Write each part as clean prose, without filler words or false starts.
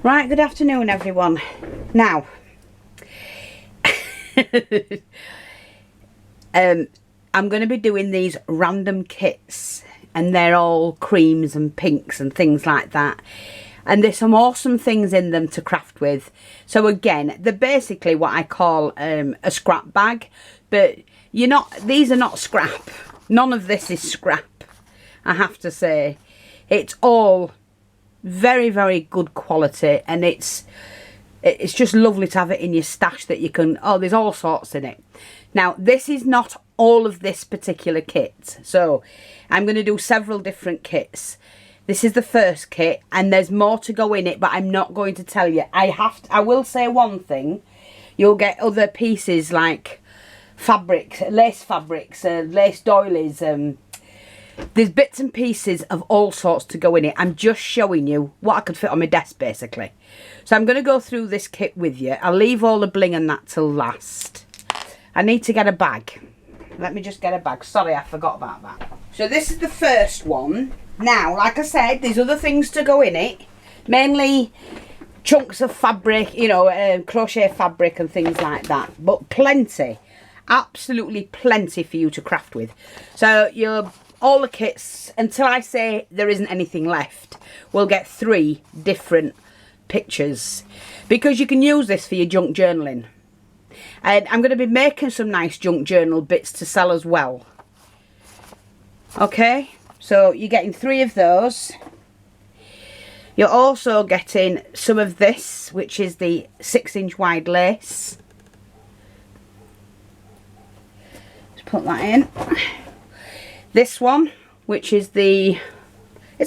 Right, good afternoon everyone. Now, I'm going to be doing these random kits, and they're all creams and pinks and things like that. And there's some awesome things in them to craft with. So again, they're basically what I call a scrap bag, but these are not scrap. None of this is scrap, I have to say. It's all very, very good quality, and it's just lovely to have it in your stash that you can, there's all sorts in it. Now, this is not all of this particular kit, so I'm going to do several different kits. This is the first kit, and there's more to go in it, but I'm not going to tell you. I will say one thing: you'll get other pieces like fabrics, lace doilies. There's bits and pieces of all sorts to go in it. I'm just showing you what I could fit on my desk, basically. So I'm going to go through this kit with you. I'll leave all the bling and that till last. I need to get a bag. Let me just get a bag. Sorry, I forgot about that. So this is the first one. Now, like I said, there's other things to go in it. Mainly chunks of fabric, crochet fabric and things like that. But plenty. Absolutely plenty for you to craft with. So all the kits, until I say there isn't anything left, will get 3 different pictures, because you can use this for your junk journaling. And I'm going to be making some nice junk journal bits to sell as well. Okay, so you're getting 3 of those. You're also getting some of this, which is the 6-inch wide lace. Let's put that in. This one, which is it's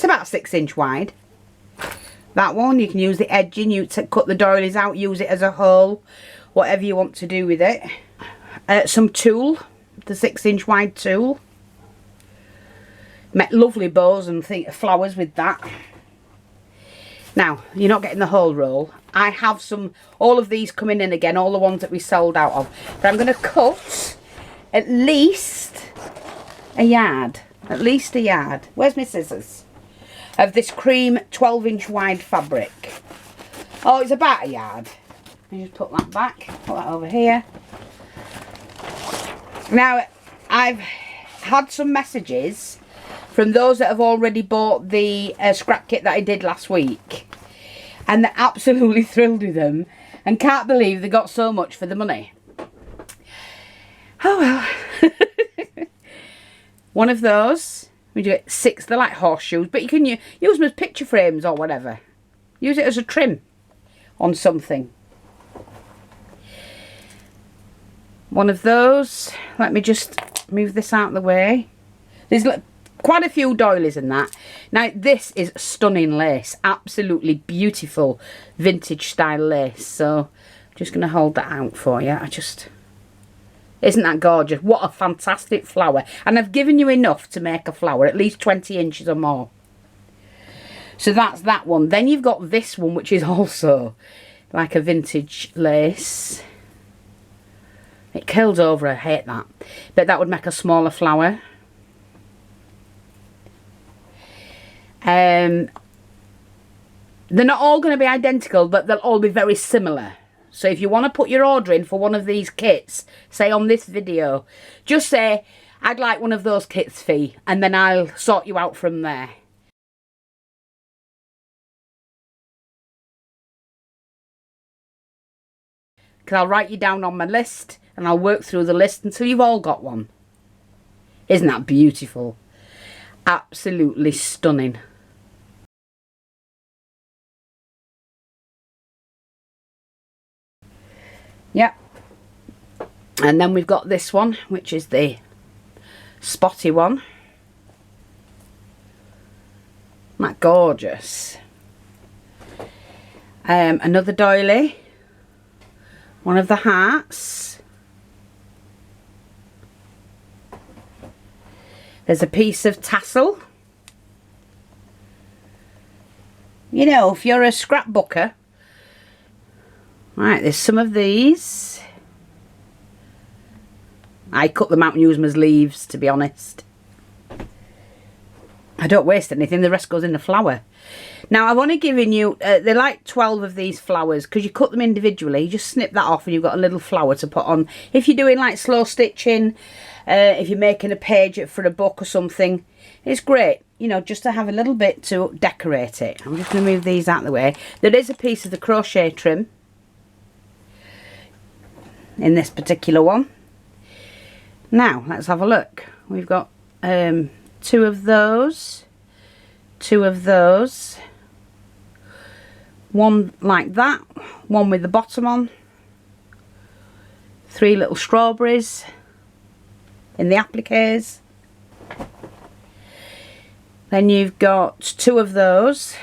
about 6-inch wide. That one, you can use the edging, you cut the doilies out, use it as a hole, whatever you want to do with it. Some tulle, the 6-inch wide tulle. Make lovely bows and flowers with that. Now, you're not getting the whole roll. I have all of these coming in again, all the ones that we sold out of. But I'm going to cut at least a yard. At least a yard. Where's my scissors? Of this cream 12-inch wide fabric. Oh, it's about a yard. Let me just put that back. Put that over here. Now, I've had some messages from those that have already bought the scrap kit that I did last week. And they're absolutely thrilled with them. And can't believe they got so much for the money. Oh well. One of those. We do it 6. They're like horseshoes, but you can use them as picture frames or whatever. Use it as a trim on something. One of those. Let me just move this out of the way. There's quite a few doilies in that. Now, this is stunning lace. Absolutely beautiful vintage style lace. So, I'm just going to hold that out for you. Isn't that gorgeous? What a fantastic flower. And I've given you enough to make a flower, at least 20 inches or more. So that's that one. Then you've got this one, which is also like a vintage lace. It curls over, I hate that. But that would make a smaller flower. They're not all going to be identical, but they'll all be very similar. So if you want to put your order in for one of these kits, say on this video, just say, I'd like one of those kits, Fee, and then I'll sort you out from there. Because I'll write you down on my list, and I'll work through the list until you've all got one. Isn't that beautiful? Absolutely stunning. Yep. And then we've got this one, which is the spotty one. Isn't that gorgeous? Another doily. One of the hearts. There's a piece of tassel. You know, if you're a scrapbooker. Right, there's some of these. I cut them out and use them as leaves, to be honest. I don't waste anything, the rest goes in the flower. Now I've only given you, they're like 12 of these flowers, because you cut them individually, you just snip that off and you've got a little flower to put on. If you're doing like slow stitching, if you're making a page for a book or something, it's great, you know, just to have a little bit to decorate it. I'm just going to move these out of the way. There is a piece of the crochet trim in this particular one. Now let's have a look. We've got 2 of those, 2 of those, one like that, one with the bottom on, 3 little strawberries in the appliques. Then you've got 2 of those,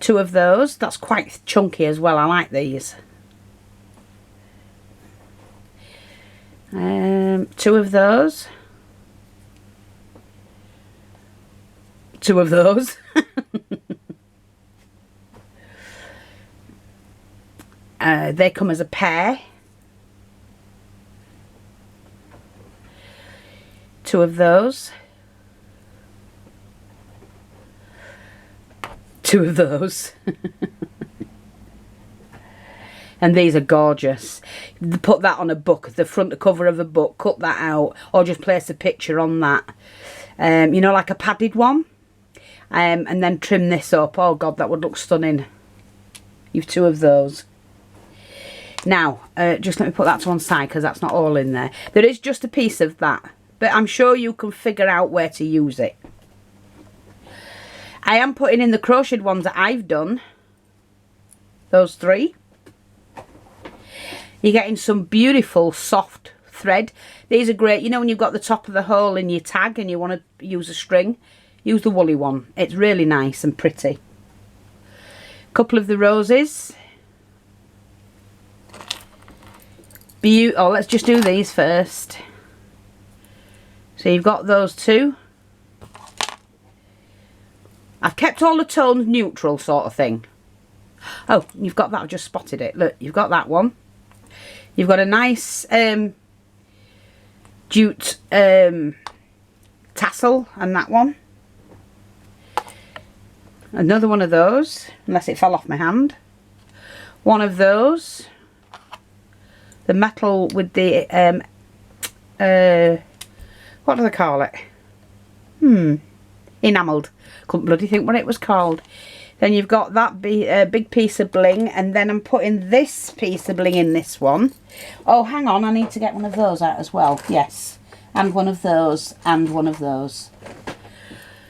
2 of those. That's quite chunky as well, I like these. 2 of those, 2 of those. They come as a pair. 2 of those, 2 of those. And these are gorgeous. Put that on a book, the front cover of a book, cut that out, or just place a picture on that. You know, like a padded one. And then trim this up. Oh God, that would look stunning. You've 2 of those. Now, just let me put that to one side because that's not all in there. There is just a piece of that, but I'm sure you can figure out where to use it. I am putting in the crocheted ones that I've done. Those 3. You're getting some beautiful soft thread. These are great. You know when you've got the top of the hole in your tag and you want to use a string, use the woolly one. It's really nice and pretty. A couple of the roses. Oh, let's just do these first. So you've got those 2. I've kept all the tones neutral sort of thing. Oh, you've got that. I've just spotted it. Look, you've got that one. You've got a nice jute tassel and that one. Another one of those, unless it fell off my hand. One of those. The metal with the, what do they call it? Enamelled. Couldn't bloody think what it was called. Then you've got that big piece of bling, and then I'm putting this piece of bling in this one. Oh, hang on, I need to get one of those out as well. Yes, and one of those, and one of those.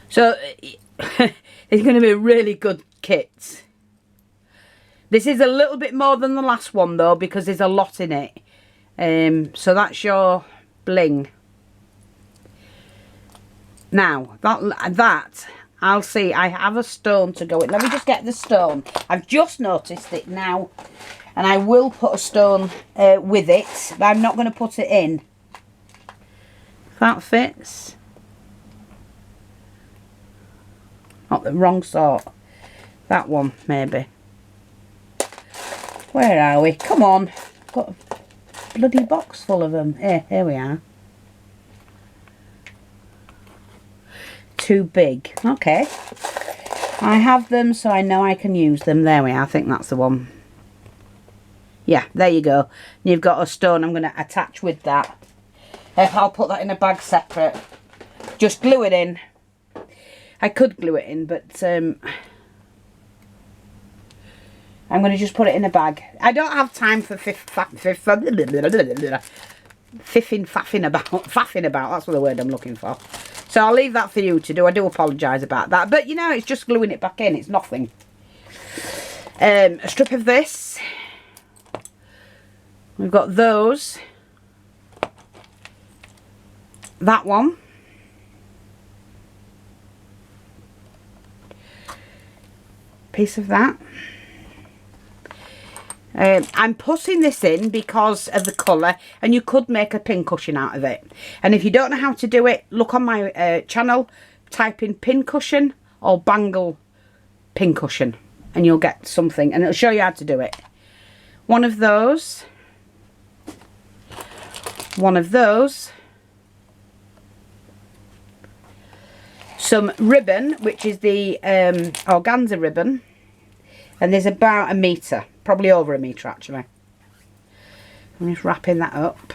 So, it's going to be a really good kit. This is a little bit more than the last one, though, because there's a lot in it. So that's your bling. Now, that I'll see, I have a stone to go with. Let me just get the stone. I've just noticed it now. And I will put a stone with it. But I'm not going to put it in. If that fits. Not the wrong sort. That one, maybe. Where are we? Come on. Got a bloody box full of them. Here we are. Too big. Okay. I have them so I know I can use them. There we are. I think that's the one. Yeah, there you go. You've got a stone I'm going to attach with that. I'll put that in a bag separate. Just glue it in. I could glue it in, but I'm going to just put it in a bag. I don't have time for faffing about. That's the word I'm looking for. So I'll leave that for you to do. I do apologise about that. But, you know, it's just gluing it back in. It's nothing. A strip of this. We've got those. That one. Piece of that. I'm putting this in because of the colour, and you could make a pin cushion out of it. And if you don't know how to do it, look on my channel, type in pin cushion or bangle pin cushion, and you'll get something, and it'll show you how to do it. One of those, one of those, some ribbon, which is the organza ribbon, and there's about 1 metre, probably over 1 metre actually. I'm just wrapping that up.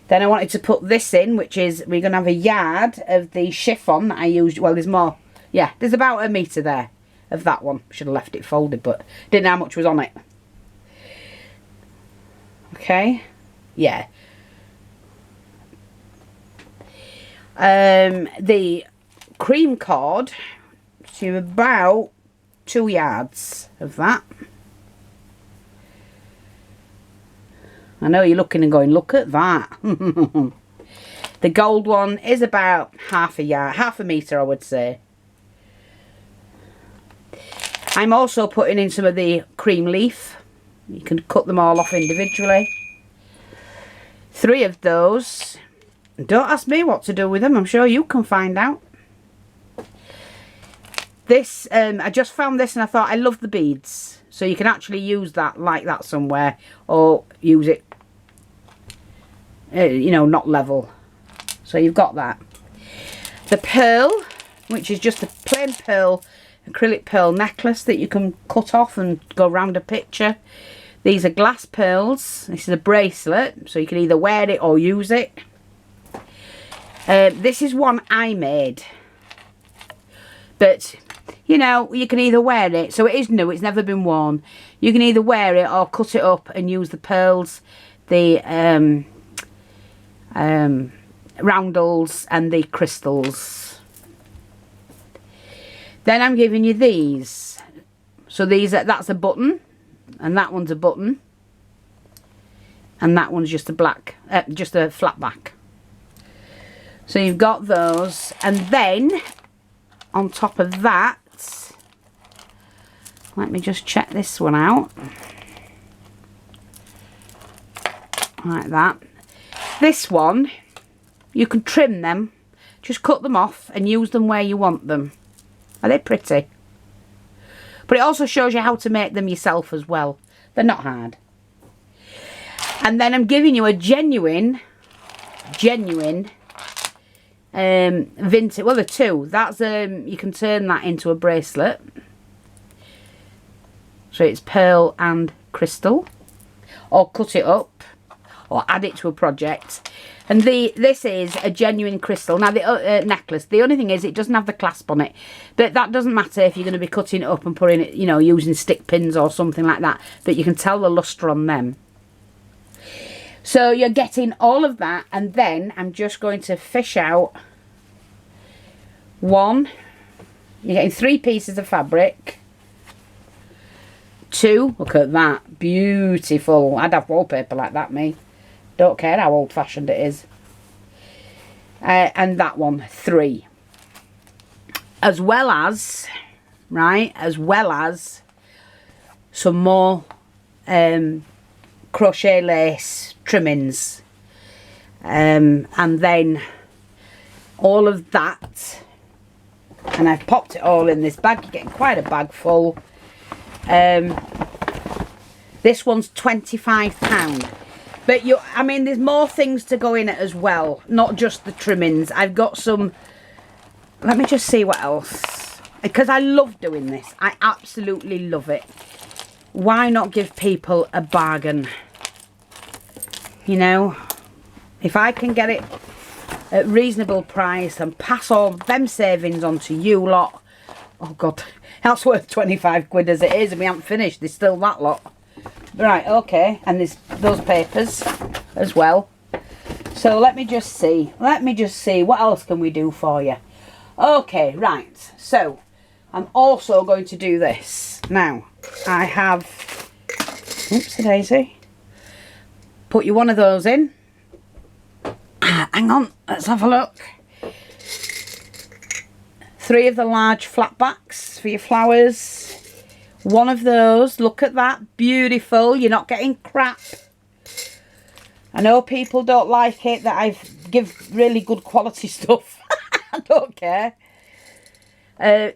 Then I wanted to put this in, which is, we're going to have a yard of the chiffon that I used. Well, there's more. Yeah, there's about 1 metre there of that one. Should have left it folded, but didn't know how much was on it. Okay. Yeah. The cream cord, to about 2 yards of that. I know you're looking and going, look at that. The gold one is about half a metre, I would say. I'm also putting in some of the cream leaf. You can cut them all off individually. 3 of those. Don't ask me what to do with them. I'm sure you can find out. This, I just found this and I thought I love the beads. So you can actually use that like that somewhere. Or use it, you know, not level. So you've got that. The pearl, which is just a plain pearl, acrylic pearl necklace that you can cut off and go around a picture. These are glass pearls. This is a bracelet, so you can either wear it or use it. This is one I made, but you know, you can either wear it, so it is new, it's never been worn. You can either wear it or cut it up and use the pearls, the roundels and the crystals. Then I'm giving you these. So these are, that's a button, and that one's a button, and that one's just a black, just a flat back. So you've got those, and then on top of that, let me just check this one out. Like that. This one, you can trim them, just cut them off and use them where you want them. Are they pretty? But it also shows you how to make them yourself as well. They're not hard. And then I'm giving you a genuine vintage, well, the 2. That's you can turn that into a bracelet. So it's pearl and crystal, or cut it up, or add it to a project. And this is a genuine crystal. Now the necklace, the only thing is it doesn't have the clasp on it, but that doesn't matter if you're going to be cutting it up and putting it, you know, using stick pins or something like that. But you can tell the lustre on them. So you're getting all of that, and then I'm just going to fish out one. You're getting 3 pieces of fabric. 2, look at that, beautiful. I'd have wallpaper like that, me. Don't care how old-fashioned it is. And that one, 3. As well as, right, as well as some more crochet lace trimmings. And then all of that. And I've popped it all in this bag. You're getting quite a bag full. This one's £25. But I mean, there's more things to go in it as well, not just the trimmings. I've got some, let me just see what else, because I love doing this. I absolutely love it. Why not give people a bargain? You know, if I can get it at reasonable price and pass all them savings on to you lot, oh God, that's worth 25 quid as it is, and we haven't finished. There's still that lot. Right, okay, and there's those papers as well. So let me just see. What else can we do for you? Okay, right. So I'm also going to do this. Now, I have, oopsie daisy. Put you one of those in. Hang on, let's have a look. 3 of the large flat backs for your flowers. 1 of those, look at that, beautiful. You're not getting crap. I know people don't like it that I give really good quality stuff. I don't care.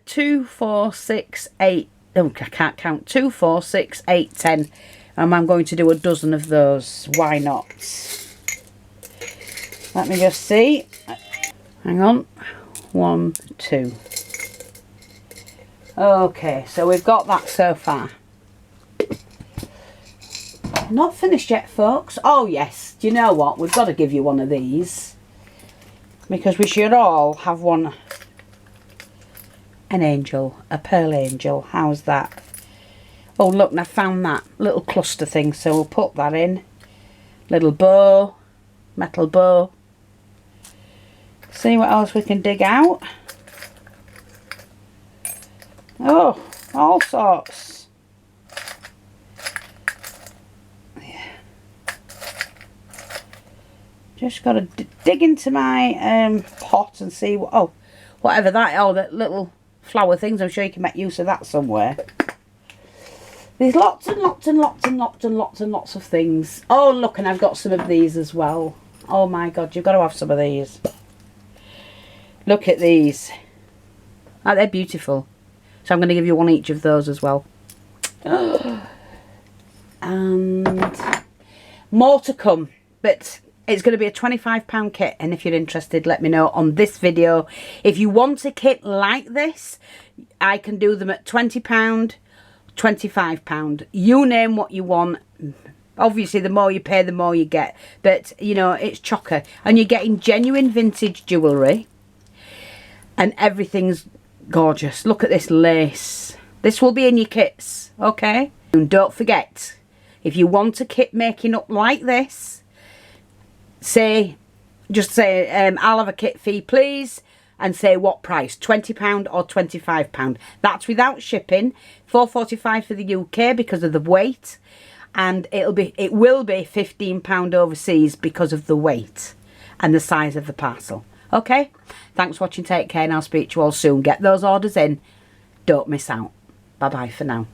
2, 4, 6, 8. Oh, I can't count. 2, 4, 6, 8, 10. And I'm going to do a dozen of those. Why not? Let me just see. Hang on. 1, 2. Okay, so we've got that so far. Not finished yet, folks. Oh yes, do you know what? We've got to give you one of these, because we should all have one. An angel, a pearl angel. How's that? Oh look, I found that little cluster thing, so we'll put that in. Little bow, metal bow. See what else we can dig out. Oh, all sorts. Yeah. Just got to dig into my pot and see what, oh, whatever that, oh, that little flower things. I'm sure you can make use of that somewhere. There's lots and lots and lots and lots and lots and lots of things. Oh, look, and I've got some of these as well. Oh my God, you've got to have some of these. Look at these. Oh, they're beautiful. So I'm going to give you one each of those as well. And more to come. But it's going to be a £25 kit. And if you're interested, let me know on this video. If you want a kit like this, I can do them at £20, £25. You name what you want. Obviously, the more you pay, the more you get. But, you know, it's chocker. And you're getting genuine vintage jewellery. And everything's gorgeous. Look at this lace. This will be in your kits, okay? And don't forget, if you want a kit making up like this, just say, I'll have a kit fee, please. And say what price, £20 or £25. That's without shipping. £4.45 for the UK because of the weight, and it will be £15 overseas because of the weight and the size of the parcel. Okay, thanks for watching, take care, and I'll speak to you all soon. Get those orders in, don't miss out. Bye bye for now.